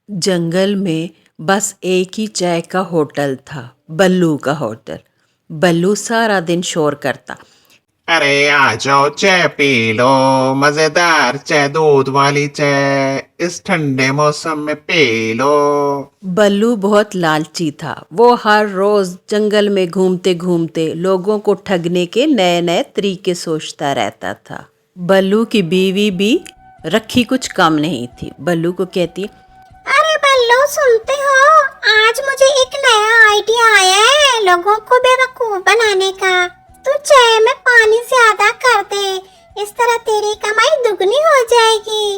जंगल में बस एक ही चाय का होटल था, बल्लू का होटल। बल्लू सारा दिन शोर करता। अरे आ जाओ चाय पी लो, मजेदार चाय, दूध वाली चाय इस ठंडे मौसम में पी लो। बल्लू बहुत लालची था। वो हर रोज जंगल में घूमते घूमते लोगों को ठगने के नए नए तरीके सोचता रहता था। बल्लू की बीवी भी रखी कुछ कम नहीं थी। बल्लू को कहती, अरे बल्लू सुनते हो, आज मुझे एक नया आइडिया आया है लोगों को बेवकूफ बनाने का। तू चाय में पानी ज्यादा कर दे, इस तरह तेरी कमाई दुगनी हो जाएगी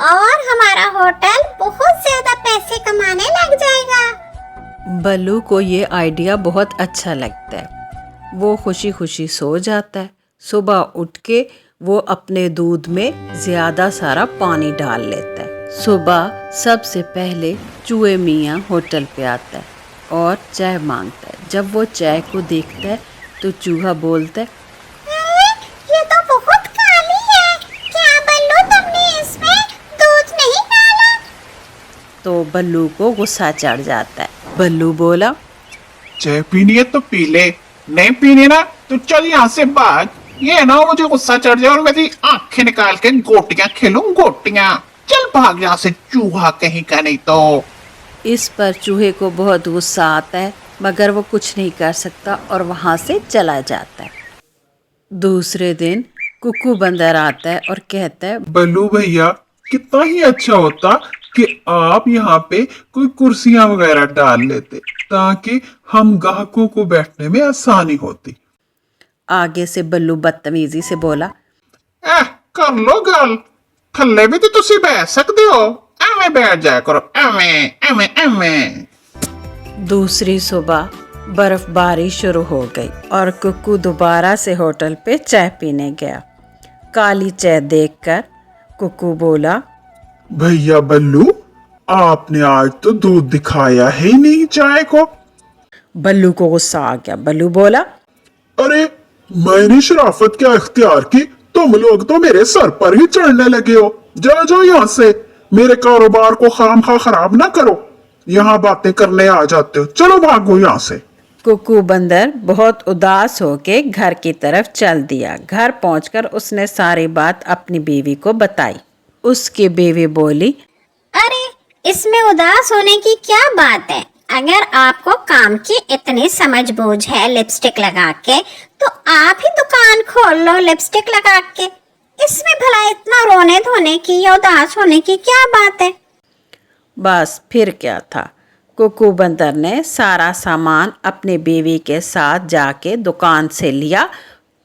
और हमारा होटल बहुत ज्यादा पैसे कमाने लग जाएगा। बल्लू को ये आइडिया बहुत अच्छा लगता है। वो खुशी खुशी सो जाता है। सुबह उठ के वो अपने दूध में ज्यादा सारा पानी डाल लेता है। सुबह सबसे पहले चूहे मियाँ होटल पे आता है और चाय मांगता है। जब वो चाय को देखता है तो चूहा बोलता है, अरे ये तो बहुत काली है, क्या बल्लू तुमने इसमें दूध नहीं डाला? तो बल्लू को गुस्सा चढ़ जाता है। बल्लू बोला, चाय पीनी है तो पी ले, नहीं पीनी ना तो चल यहाँ से भाग। ये ना मुझे गुस्सा चढ़ जाए और मेरी आंखें निकाल के गोटियां खेलूं, गोटियां। चल भाग यहाँ से चूहा कहीं का नहीं तो। इस पर चूहे को बहुत गुस्सा आता है, मगर वो कुछ नहीं कर सकता और वहाँ से चला जाता है। दूसरे दिन कुक्कू बंदर आता है और कहता है, बल्लू भैया, कितना ही अच्छा होता कि आप यहाँ पे कोई कुर्सियां वगैरह डाल लेते ताकि हम ग्राहकों को बैठने में आसानी होती। आगे से बल्लू बदतमीजी से बोला, कर लो गल, थल्ले भी तो तुसी बैठ सकते हो, एवें बैठ जाया करो, एवें एवें एवें। दूसरी सुबह बर्फबारी शुरू हो गई और कुक्कू दोबारा से होटल पे चाय पीने गया। काली चाय देखकर कुक्कू बोला, भैया बल्लू, आपने आज तो दूध दिखाया है ही नहीं चाय को। बल्लू को गुस्सा आ गया। बल्लू बोला, अरे मैंने शराफत क्या इख्तियार की, तुम लोग तो मेरे सर पर ही चढ़ने लगे हो। जाओ जाओ यहाँ से, मेरे कारोबार को खामखा खराब ना करो। यहाँ बातें करने आ जाते हो, चलो भागो यहाँ से। कुक्कू बंदर बहुत उदास होके घर की तरफ चल दिया। घर पहुंचकर उसने सारी बात अपनी बीवी को बताई। उसकी बीवी बोली, अरे इसमें उदास होने की क्या बात है? अगर आपको काम की इतनी समझ बूझ है लिपस्टिक लगा के, तो आप ही दुकान खोल लो लिपस्टिक लगा के। इसमें भला इतना रोने धोने की या उदास होने की क्या बात है? बस फिर क्या था। कुक्कू बंदर ने सारा सामान अपनी बीवी के साथ जाके दुकान से लिया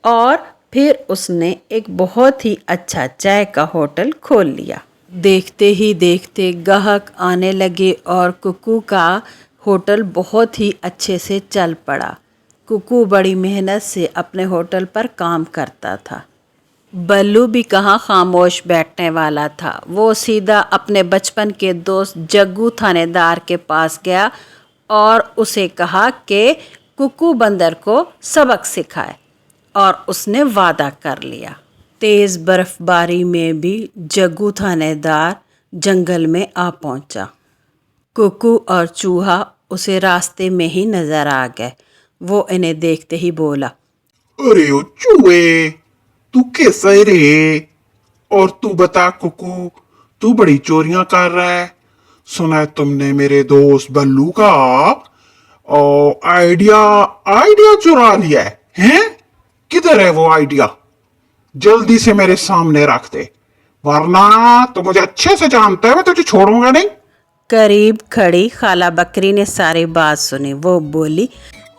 और फिर उसने एक बहुत ही अच्छा चाय का होटल खोल लिया। देखते ही देखते ग्राहक आने लगे और कुक्कू का होटल बहुत ही अच्छे से चल पड़ा। कुक्कू बड़ी मेहनत से अपने होटल पर काम करता था। बल्लू भी कहाँ खामोश बैठने वाला था। वो सीधा अपने बचपन के दोस्त जग्गू थानेदार के पास गया और उसे कहा कि कुक्कू बंदर को सबक सिखाए, और उसने वादा कर लिया। तेज़ बर्फबारी में भी जग्गू थानेदार जंगल में आ पहुंचा। कुक्कू और चूहा उसे रास्ते में ही नजर आ गए। वो इन्हें देखते ही बोला, अरे ओ चूहे, तू कैसा है रे? और तू बता कुकू, तू बड़ी चोरियां कर रहा है। सुना है तुमने मेरे दोस्त बल्लू का आइडिया आइडिया चुरा लिया है, हैं? किधर है वो आइडिया? जल्दी से मेरे सामने रख दे, वरना तो मुझे अच्छे से जानता है, मैं तुझे छोड़ूंगा नहीं। करीब खड़ी खाला बकरी ने सारी बात सुनी। वो बोली,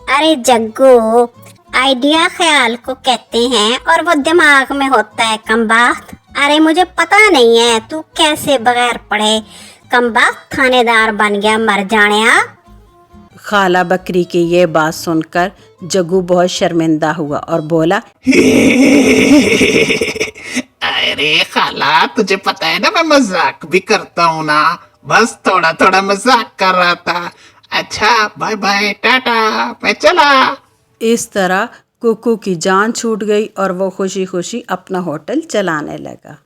अरे जग्गू, आइडिया ख्याल को कहते हैं और वो दिमाग में होता है कमबख्त। अरे मुझे पता नहीं है तू कैसे बगैर पढ़े कमबख्त थानेदार बन गया, मर जाने। खाला बकरी की ये बात सुनकर जग्गू बहुत शर्मिंदा हुआ और बोला, अरे खाला, तुझे पता है ना मैं मजाक भी करता हूँ ना, बस थोड़ा थोड़ा मजाक कर रहा था। अच्छा बाय बाय, टाटा, मैं चला। इस तरह कुक्कू की जान छूट गई और वो खुशी खुशी अपना होटल चलाने लगा।